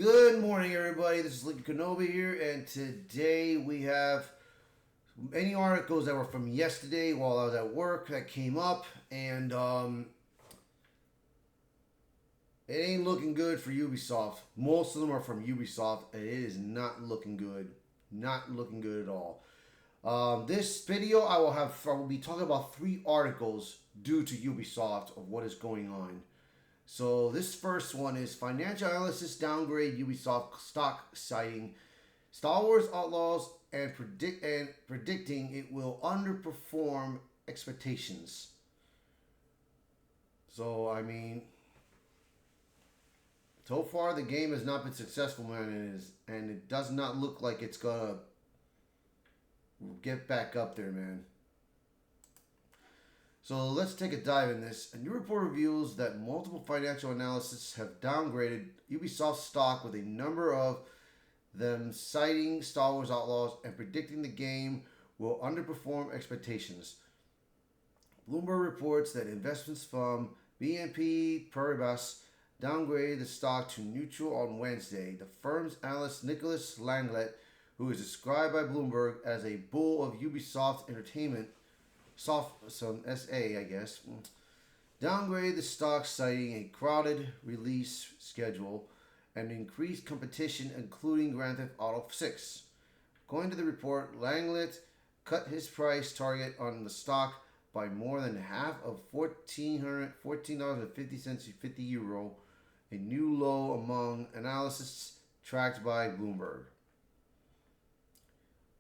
Good morning, everybody. This is Lincoln Kenobi here, and today we have any articles that were from yesterday while I was at work that came up, and it ain't looking good for Ubisoft. Most of them are from Ubisoft, and it is not looking good. Not looking good at all. This video, I will be talking about 3 articles due to Ubisoft of what is going on. So this first one is financial analysis downgrade Ubisoft stock, citing Star Wars Outlaws and predicting it will underperform expectations. So I mean, so far the game has not been successful, man, and it does not look like it's gonna get back up there, man. So let's take a dive in this. A new report reveals that multiple financial analysts have downgraded Ubisoft stock, with a number of them citing Star Wars Outlaws and predicting the game will underperform expectations. Bloomberg reports that investments from BNP Paribas downgraded the stock to neutral on Wednesday. The firm's analyst Nicholas Langlet, who is described by Bloomberg as a bull of Ubisoft Entertainment, some SA, I guess, downgraded the stock, citing a crowded release schedule and increased competition, including Grand Theft Auto 6. According to the report, Langlet cut his price target on the stock by more than half of $14.50 to €50, a new low among analysts tracked by Bloomberg.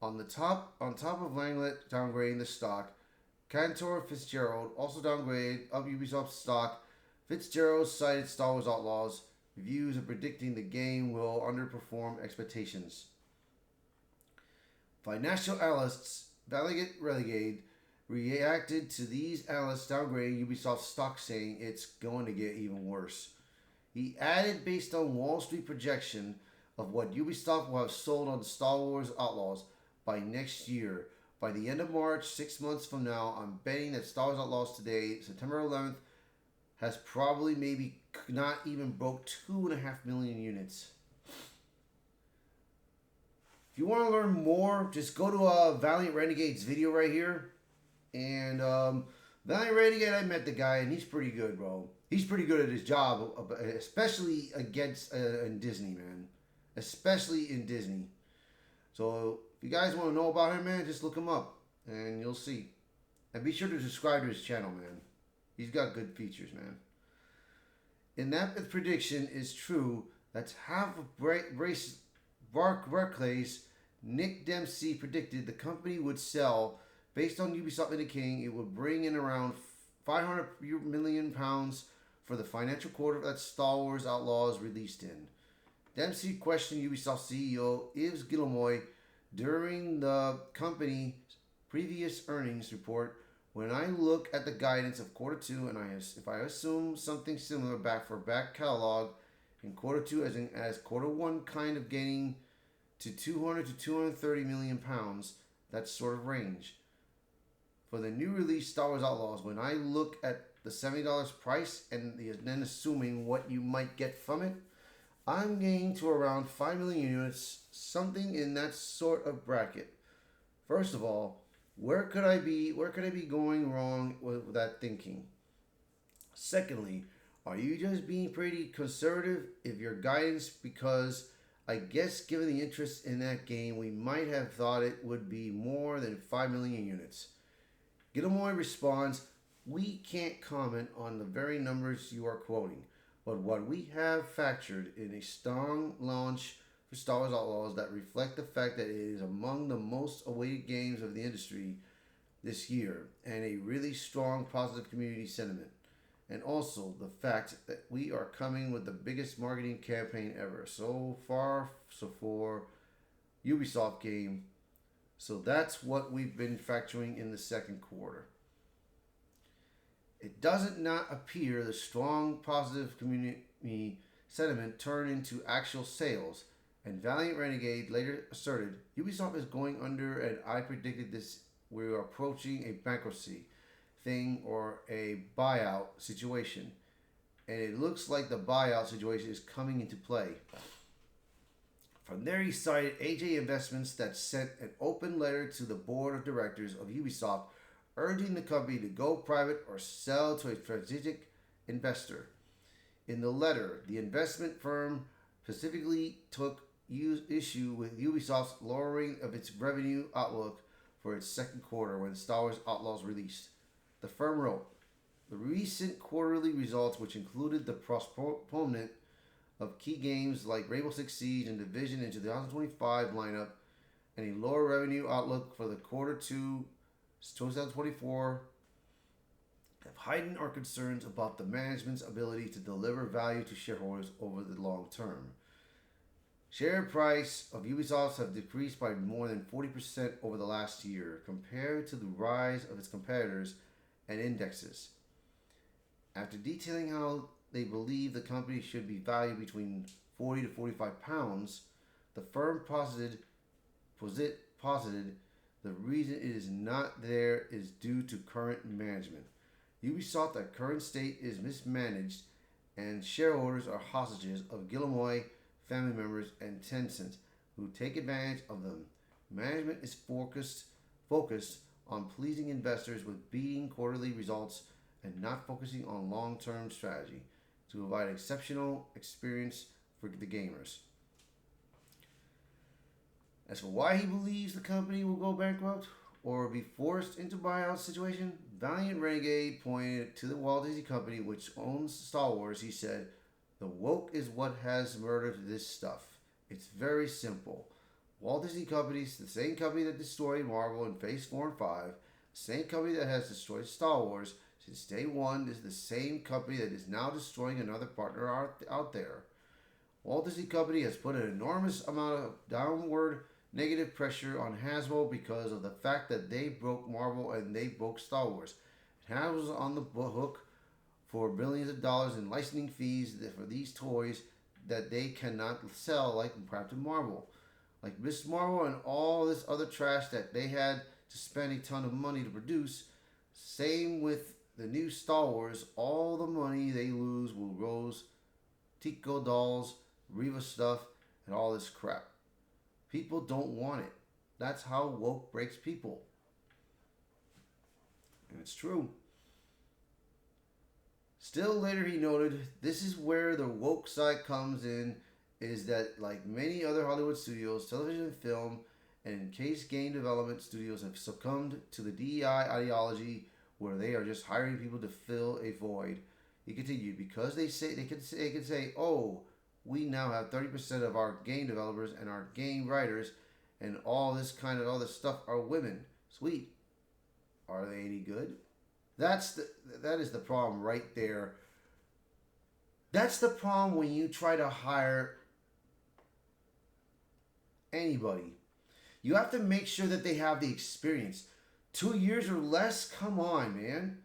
On top of Langlet downgrading the stock, Cantor Fitzgerald also downgraded up Ubisoft stock. Fitzgerald cited Star Wars Outlaws reviews and predicting the game will underperform expectations. Financial analysts Relegate reacted to these analysts downgrading Ubisoft stock, saying it's going to get even worse. He added, based on Wall Street projection of what Ubisoft will have sold on Star Wars Outlaws by next year. By the end of March, 6 months from now, I'm betting that Star Wars Outlaws today, September 11th, has probably maybe not even broke 2.5 million units. If you want to learn more, just go to Valiant Renegade's video right here. And Valiant Renegade, I met the guy, and he's pretty good, bro. He's pretty good at his job, especially in Disney, man. Especially in Disney. So if you guys want to know about him, man, just look him up and you'll see. And be sure to subscribe to his channel, man. He's got good features, man. And that prediction is true. That's half of Barclays. Nick Dempsey predicted the company would sell, based on Ubisoft indicating it would bring in around £500 million for the financial quarter that Star Wars Outlaws released in. Dempsey questioned Ubisoft CEO Yves Guillemot during the company's previous earnings report. When I look at the guidance of quarter 2, and if I assume something similar back catalog in quarter 2 as quarter 1, kind of getting to 200 to 230 million pounds, that sort of range. For the new release Star Wars Outlaws, when I look at the $70 price and then assuming what you might get from it, I'm getting to around 5 million units, something in that sort of bracket. First of all, where could I be going wrong with that thinking? Secondly, are you just being pretty conservative if your guidance, because I guess given the interest in that game, we might have thought it would be more than 5 million units. Gilmoy responds, we can't comment on the very numbers you are quoting, but what we have factored in a strong launch for Star Wars Outlaws that reflect the fact that it is among the most awaited games of the industry this year, and a really strong positive community sentiment. And also the fact that we are coming with the biggest marketing campaign ever so for Ubisoft game. So that's what we've been factoring in the second quarter. It doesn't not appear the strong positive community sentiment turned into actual sales, and Valiant Renegade later asserted, Ubisoft is going under, and I predicted this. We are approaching a bankruptcy thing or a buyout situation, and it looks like the buyout situation is coming into play. From there, he cited AJ Investments that sent an open letter to the board of directors of Ubisoft urging the company to go private or sell to a strategic investor. In the letter, the investment firm specifically took issue with Ubisoft's lowering of its revenue outlook for its second quarter when Star Wars Outlaws released. The firm wrote, the recent quarterly results, which included the postponement of key games like Rainbow Six Siege and Division into the 2025 lineup, and a lower revenue outlook for the quarter 2 2024, have heightened our concerns about the management's ability to deliver value to shareholders over the long term. Share price of Ubisoft have decreased by more than 40% over the last year compared to the rise of its competitors and indexes. After detailing how they believe the company should be valued between 40 to 45 pounds, the firm posited the reason it is not there is due to current management. Ubisoft at current state is mismanaged and shareholders are hostages of Guillemot family members and Tencent who take advantage of them. Management is focused on pleasing investors with beating quarterly results and not focusing on long-term strategy to provide exceptional experience for the gamers. As for why he believes the company will go bankrupt or be forced into buyout situation, Valiant Renegade pointed to the Walt Disney Company, which owns Star Wars. He said, the woke is what has murdered this stuff. It's very simple. Walt Disney Company is the same company that destroyed Marvel in Phase 4 and 5, the same company that has destroyed Star Wars since day one is the same company that is now destroying another partner out there. Walt Disney Company has put an enormous amount of downward negative pressure on Hasbro because of the fact that they broke Marvel and they broke Star Wars. Hasbro's on the hook for billions of dollars in licensing fees for these toys that they cannot sell, like Captain Marvel, like Miss Marvel, and all this other trash that they had to spend a ton of money to produce. Same with the new Star Wars. All the money they lose will Rose, Tico dolls, Reva stuff, and all this crap. People don't want it. That's how woke breaks people. And it's true. Still later he noted, this is where the woke side comes in, is that like many other Hollywood studios, television and film, and in case game development studios have succumbed to the DEI ideology where they are just hiring people to fill a void. He continued, because they can say, oh, we now have 30% of our game developers and our game writers and all this stuff are women. Sweet. Are they any good? That is the problem right there. That's the problem when you try to hire anybody. You have to make sure that they have the experience. 2 years or less? Come on, man.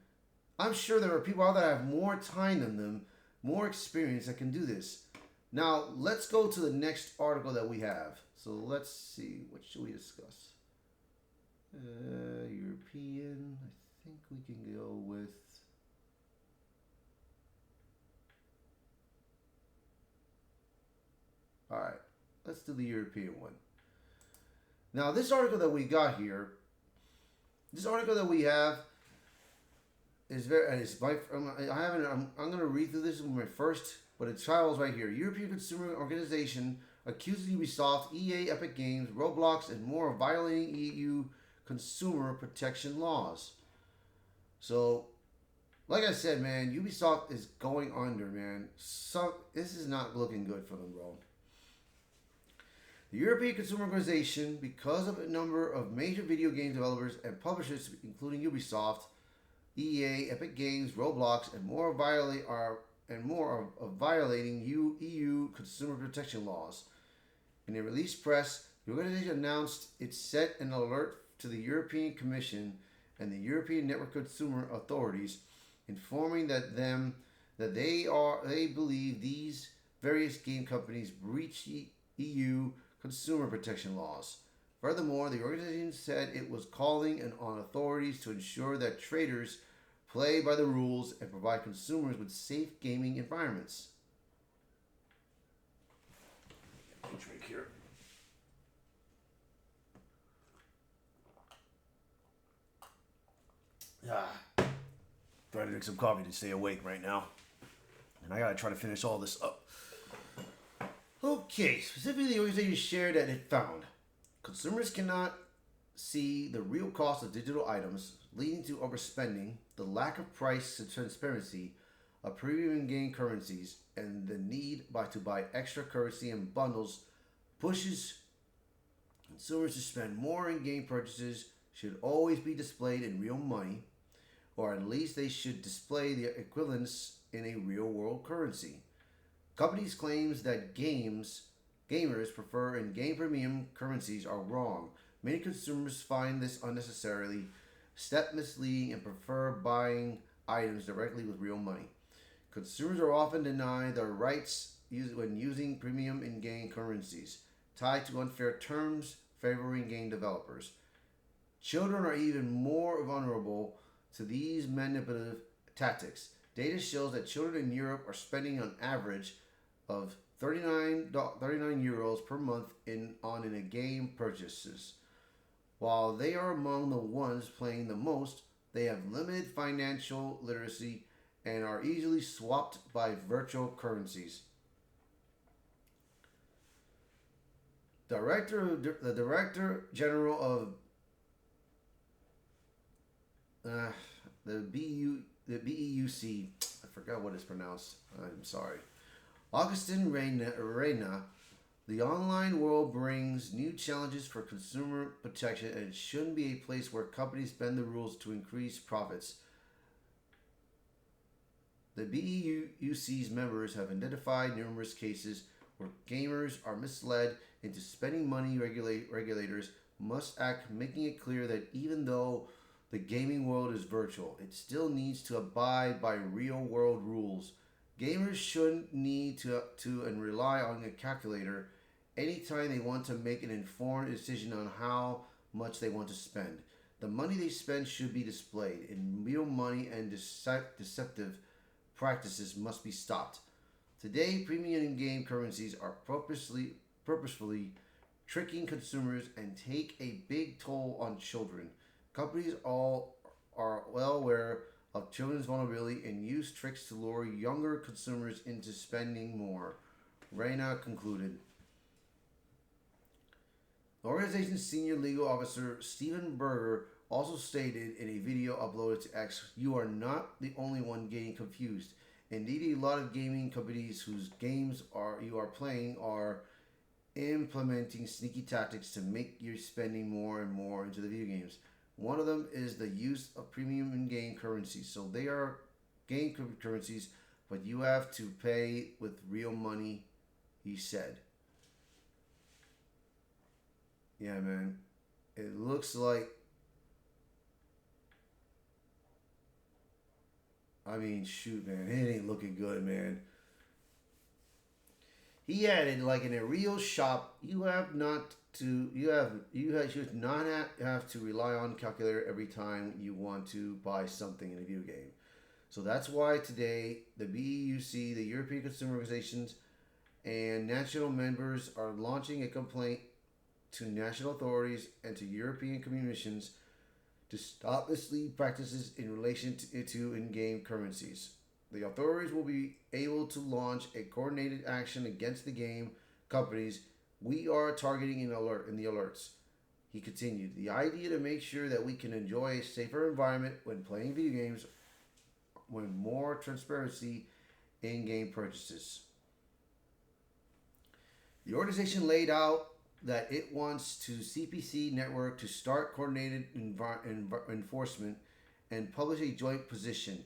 I'm sure there are people out there that have more time than them, more experience that can do this. Now, let's go to the next article that we have. So let's see. What should we discuss? European. I think we can go with... Alright. Let's do the European one. Now, this article that we got here, this article that we have is I'm going to read through this with my first, but it titles right here. European Consumer Organization accuses Ubisoft, EA, Epic Games, Roblox, and more of violating EU consumer protection laws. So, like I said, man, Ubisoft is going under, man. This is not looking good for them, bro. The European Consumer Organization, because of a number of major video game developers and publishers, including Ubisoft, EA, Epic Games, Roblox, and more violating EU consumer protection laws. In a released press, the organization announced it sent an alert to the European Commission and the European Network Consumer Authorities, informing that they believe these various game companies breach EU consumer protection laws. Furthermore, the organization said it was calling on authorities to ensure that traders play by the rules and provide consumers with safe gaming environments. Drink here. gotta drink some coffee to stay awake right now. And I gotta try to finish all this up. Okay, specifically the organization shared that it found consumers cannot see the real cost of digital items, leading to overspending, the lack of price transparency of premium in-game currencies, and the need to buy extra currency and bundles pushes consumers to spend more in-game. Purchases should always be displayed in real money, or at least they should display the equivalents in a real-world currency. Companies' claims that gamers prefer in-game premium currencies are wrong. Many consumers find this unnecessarily misleading and prefer buying items directly with real money. Consumers are often denied their rights when using premium in-game currencies, tied to unfair terms favoring game developers. Children are even more vulnerable to these manipulative tactics. Data shows that children in Europe are spending an average of 39 euros per month on in-game purchases. While they are among the ones playing the most, they have limited financial literacy and are easily swapped by virtual currencies. The Director General of the BEUC, I forgot what it's pronounced. I'm sorry. Augustin Reyna, the online world brings new challenges for consumer protection, and it shouldn't be a place where companies bend the rules to increase profits. The BEUC's members have identified numerous cases where gamers are misled into spending money. Regulators must act, making it clear that even though the gaming world is virtual, it still needs to abide by real-world rules. Gamers shouldn't need to and rely on a calculator anytime they want to make an informed decision on how much they want to spend. The money they spend should be displayed in real money, and deceptive practices must be stopped. Today, premium in-game currencies are purposefully tricking consumers and take a big toll on children. Companies all are well aware of children's vulnerability and use tricks to lure younger consumers into spending more, Reyna concluded. The organization's senior legal officer, Stephen Berger, also stated in a video uploaded to X, "You are not the only one getting confused. Indeed, a lot of gaming companies whose games you are playing are implementing sneaky tactics to make you spending more and more into the video games. One of them is the use of premium in-game currencies. So they are game currencies, but you have to pay with real money," he said. Yeah, man. It looks like... I mean, shoot, man. It ain't looking good, man. He added, like in a real shop, you should not have to rely on a calculator every time you want to buy something in a video game. So that's why today the BEUC, the European Consumer Organizations, and national members are launching a complaint to national authorities and to European commissions to stop misleading practices in relation to in-game currencies. The authorities will be able to launch a coordinated action against the game companies we are targeting in the alerts. He continued, "The idea to make sure that we can enjoy a safer environment when playing video games, with more transparency in-game purchases." The organization laid out that it wants to CPC network to start coordinated enforcement and publish a joint position.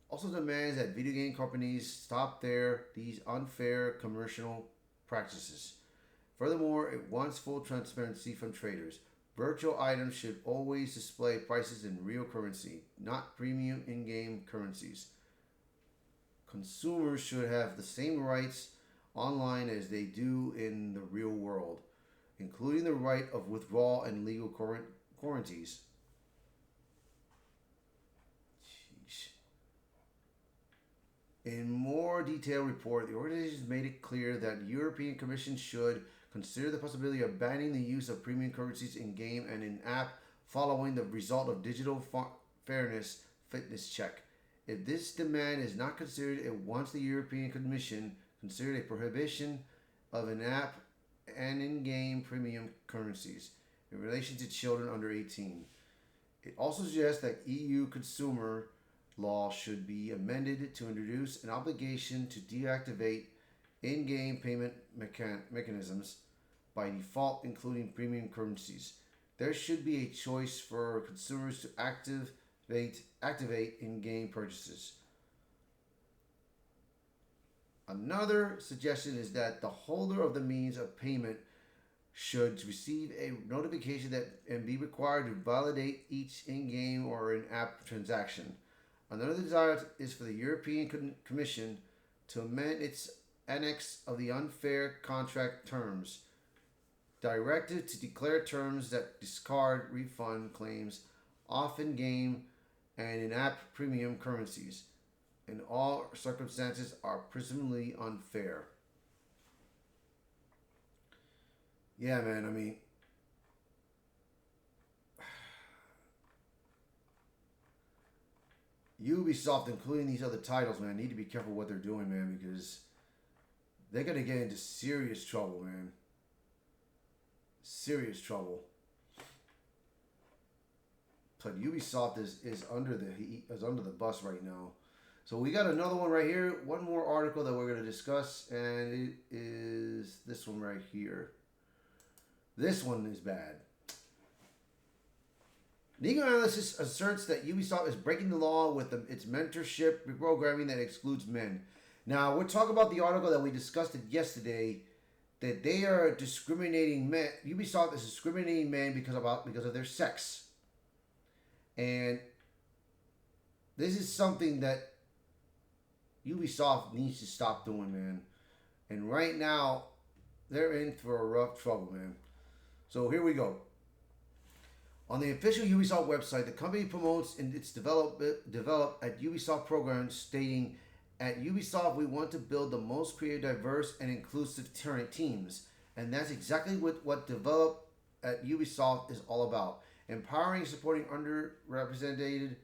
Also demands that video game companies stop these unfair commercial practices. Furthermore, it wants full transparency from traders. Virtual items should always display prices in real currency, not premium in-game currencies. Consumers should have the same rights online as they do in the real world, including the right of withdrawal and legal quarantines. In more detailed report, the organization made it clear that the European Commission should consider the possibility of banning the use of premium currencies in-game and in-app following the result of digital fairness fitness check. If this demand is not considered, it wants the European Commission considered a prohibition of in-app and in-game premium currencies in relation to children under 18. It also suggests that EU consumer law should be amended to introduce an obligation to deactivate in-game payment mechanisms by default, including premium currencies. There should be a choice for consumers to activate in-game purchases. Another suggestion is that the holder of the means of payment should receive a notification that and be required to validate each in-game or in-app transaction. Another desire is for the European Commission to amend its annex of the unfair contract terms directive to declare terms that discard refund claims off in-game and in-app premium currencies in all circumstances are presumably unfair. Yeah, man, I mean, Ubisoft, including these other titles, man, need to be careful what they're doing, man, because they're going to get into serious trouble, man. Serious trouble. But Ubisoft is under the bus right now. So we got another one right here. One more article that we're going to discuss, and it is this one right here. This one is bad. Legal analysis asserts that Ubisoft is breaking the law with its mentorship programming that excludes men. Now, we're talking about the article that we discussed it yesterday, that they are discriminating men. Ubisoft is discriminating men because of their sex. And this is something that Ubisoft needs to stop doing, man. And right now, they're in for a rough trouble, man. So here we go. On the official Ubisoft website, the company promotes in its develop at Ubisoft program, stating, "At Ubisoft, we want to build the most creative, diverse, and inclusive teams." And that's exactly what develop at Ubisoft is all about. Empowering and supporting underrepresented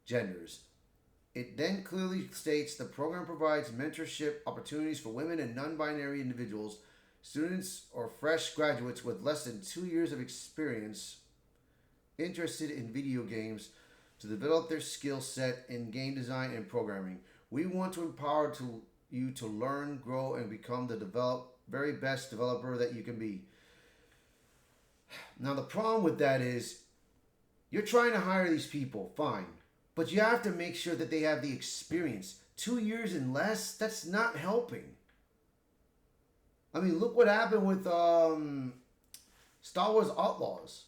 genders. It then clearly states the program provides mentorship opportunities for women and non-binary individuals, students or fresh graduates with less than 2 years of experience interested in video games to develop their skill set in game design and programming. We want to empower you to learn, grow, and become the very best developer that you can be. Now, the problem with that is you're trying to hire these people, fine. But you have to make sure that they have the experience. 2 years and less, that's not helping. I mean, look what happened with Star Wars Outlaws.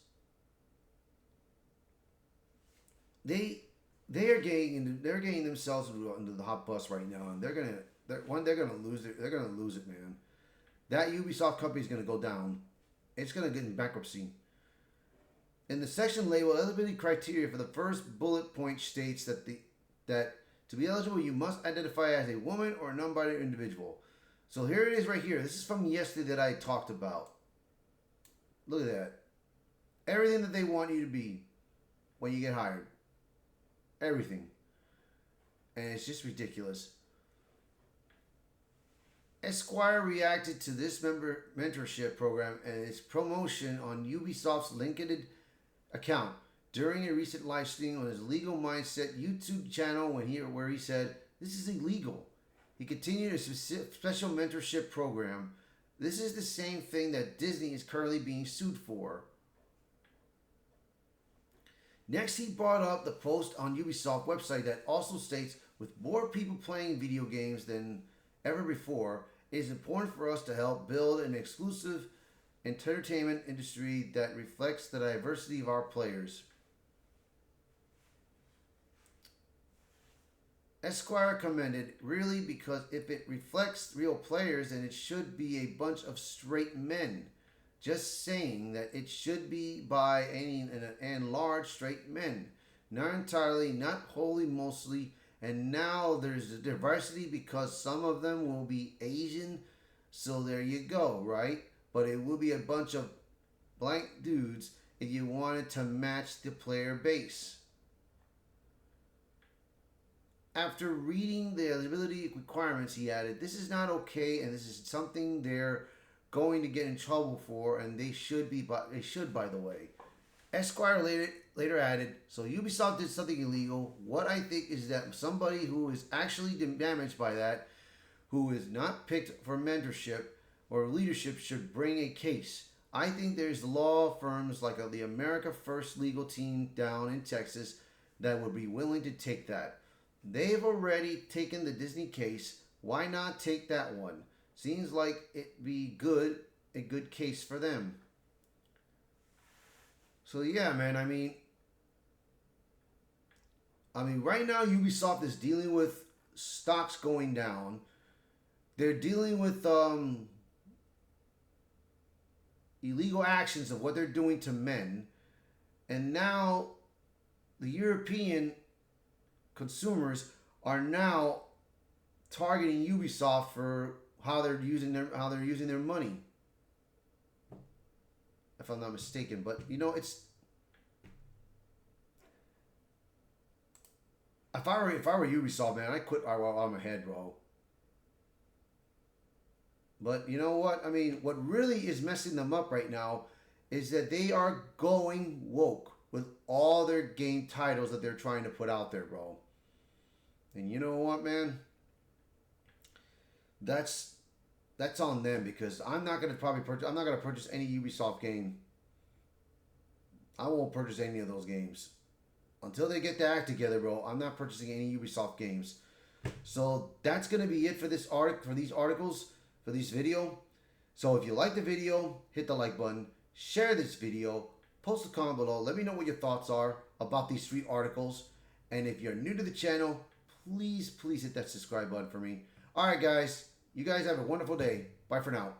They're getting themselves into the hot bus right now, and they're gonna lose it, man. That Ubisoft company is gonna go down. It's gonna get in bankruptcy. In the section labeled eligibility criteria for the first bullet point states that to be eligible you must identify as a woman or a non-binary individual. So here it is right here. This is from yesterday that I talked about. Look at that. Everything that they want you to be when you get hired. Everything. And it's just ridiculous. Esquire reacted to this mentorship program and its promotion on Ubisoft's LinkedIn account during a recent live stream on his Legal Mindset YouTube channel where he said, "This is illegal." He continued a special mentorship program. This is the same thing that Disney is currently being sued for. Next, he brought up the post on Ubisoft website that also states, with more people playing video games than ever before, it is important for us to help build an exclusive entertainment industry that reflects the diversity of our players. Esquire commended, really, because if it reflects real players, then it should be a bunch of straight men. Just saying that it should be by and large straight men. Not entirely, not wholly, mostly. And now there's a diversity because some of them will be Asian. So there you go, right? But it will be a bunch of blank dudes if you wanted to match the player base. after reading the eligibility requirements, he added, "This is not okay, and this is something they're going to get in trouble for, and they should be. But they should, by the way." Esquire later added, "So Ubisoft did something illegal. What I think is that somebody who is actually damaged by that, who is not picked for mentorship or leadership, should bring a case. I think there's law firms like the America First legal team down in Texas that would be willing to take that. They've already taken the Disney case. Why not take that one? Seems like it'd be a good case for them." So yeah, man, I mean right now Ubisoft is dealing with stocks going down. They're dealing with illegal actions of what they're doing to men. And now the European consumers are now targeting Ubisoft for how they're using their money, if I'm not mistaken. But you know, it's if I were Ubisoft, man, I'd quit while I'm ahead, bro. But you know what? I mean, what really is messing them up right now is that they are going woke with all their game titles that they're trying to put out there, bro. And you know what, man? That's on them, because I'm not gonna purchase any Ubisoft game. I won't purchase any of those games until they get the act together, bro. I'm not purchasing any Ubisoft games. So that's gonna be it for this these articles, for this video. So if you like the video, hit the like button, share this video, post a comment below. Let me know what your thoughts are about these 3 articles. And if you're new to the channel, please hit that subscribe button for me. All right, guys. You guys have a wonderful day. Bye for now.